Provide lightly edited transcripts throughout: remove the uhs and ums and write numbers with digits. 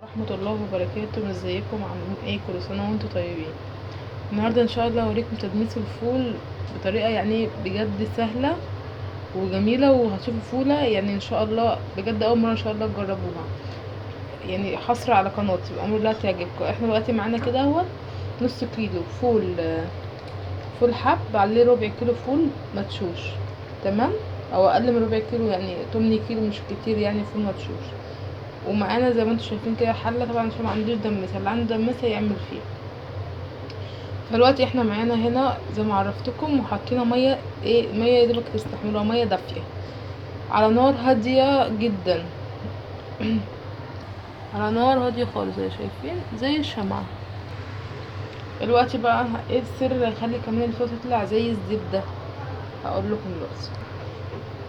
ورحمة الله وبركاته. ازيكم عاملين ايه؟ كل سنة وانتم طيبين. النهاردة ان شاء الله هوريكم تدميس الفول بطريقة يعني بجد سهلة وجميلة، وهتشوفوا فولة يعني ان شاء الله بجد اول مرة ان شاء الله تجربوها، يعني حصر على قناتي بأمر الله تعجبكم. احنا دلوقتي معانا كده اهوت نص كيلو فول حب، عليه ربع كيلو فول مدشوش، تمام، او اقل من ربع كيلو، يعني 8 كيلو مش كتير يعني فول مدشوش. ومعانا زي ما انتم شايفين كده حله، طبعا عشان ما عندوش دمسه، اللي عنده دمسه يعمل فيها. فالوقت احنا معانا هنا زي ما عرفتكم، وحطينا ميه، ميه يا دوبك تستحملوها، ميه دافيه على نار هاديه جدا على نار هاديه خالص زي شايفين زي الشمعة. الوقت بقى ايه السر اللي هيخلي كمان الفول تطلع زي الزبده؟ هقول لكم دلوقتي.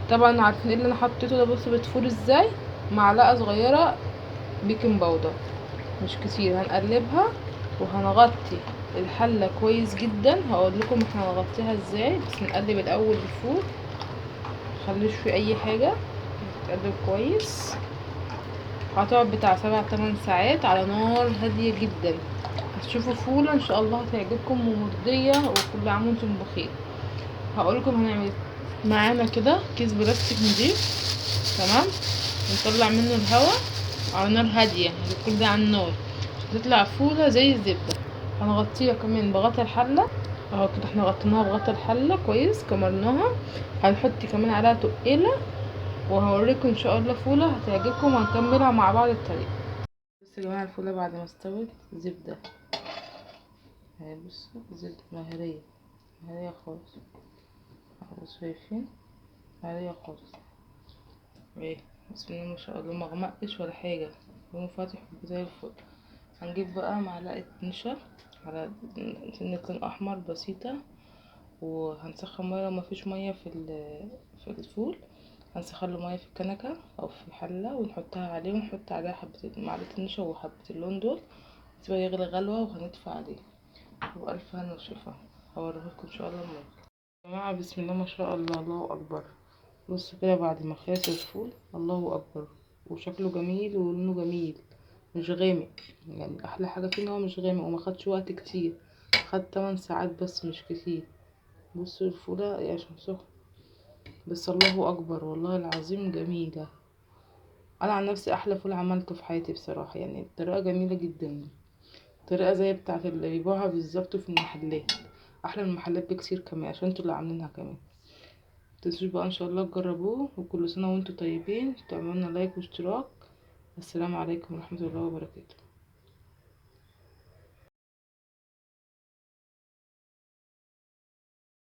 طبعا عارفين ايه اللي انا حطيته ده؟ بصوا بتفور ازاي. معلقه صغيره بيكنج باودر، مش كتير، هنقلبها وهنغطي الحله كويس جدا. هقول لكم احنا هنغطيها ازاي، بس نقلب الاول الفول، مخليش فيه اي حاجه، تتقلب كويس. هتقعد بتاع 7 8 ساعات على نار هاديه جدا. هتشوفوا فوله ان شاء الله هتعجبكم ومرضيه، وكل عام وانتم بخير. هقولكم هنعمل ايه. معانا كده كيس بلاستيك نضيف، تمام، نطلع منه الهواء على نار هاديه، كل ده على النار عشان تطلع فوله زي الزبده. هنغطيها كمان بغطا الحله اهو كده، احنا غطيناها بغطا الحله كويس، كمرناها. هنحط كمان عليها تقيله، وهوريكم ان شاء الله فوله هتعجبكم، وهنكملها مع بعض الطريقه. بصوا يا جماعه الفوله بعد ما استوت زبده اهي، بصوا زبده مهريه، مهريه خالص اهو، شايفين، مهريه خالص ايه، بسم الله ما شاء الله، مغمقش ولا حاجه، لونه فاتح زي الفل. هنجيب بقى معلقه نشا على سنة احمر بسيطه، وهنسخن ميه لو مفيش ميه في الفول، هنسخن له ميه في الكنكه او في حله ونحطها عليه، ونحط عليها حبه معلقه النشا وحبه اللون دول، نسيبها يغلي غلوه وهندفع عليه. والف هنا وشفا. هوريهولكم ان شاء الله المره يا جماعه. بسم الله ما شاء الله، الله اكبر. بصوا كده بعد ما خلص الفول، الله اكبر، وشكله جميل ولونه جميل، مش غامق. يعني احلى حاجه فيه ان هو مش غامق، وما خدش وقت كتير، خد 8 ساعات بس مش كتير. بصوا الفوله يا عشان سخن، بس الله اكبر والله العظيم جميله. انا عن نفسي احلى فول عملته في حياتي بصراحه، يعني الطريقه جميله جدا، طريقه زي بتاعه اللي بيبيعوها بالظبط في المحلات، احلى من المحلات بكتير كمان، عشان انتوا اللي عاملينها كمان. متنسوش بقى ان شاء الله تجربوه، وكل سنه وانتوا طيبين، تعملوا لنا لايك واشتراك. السلام عليكم ورحمه الله وبركاته.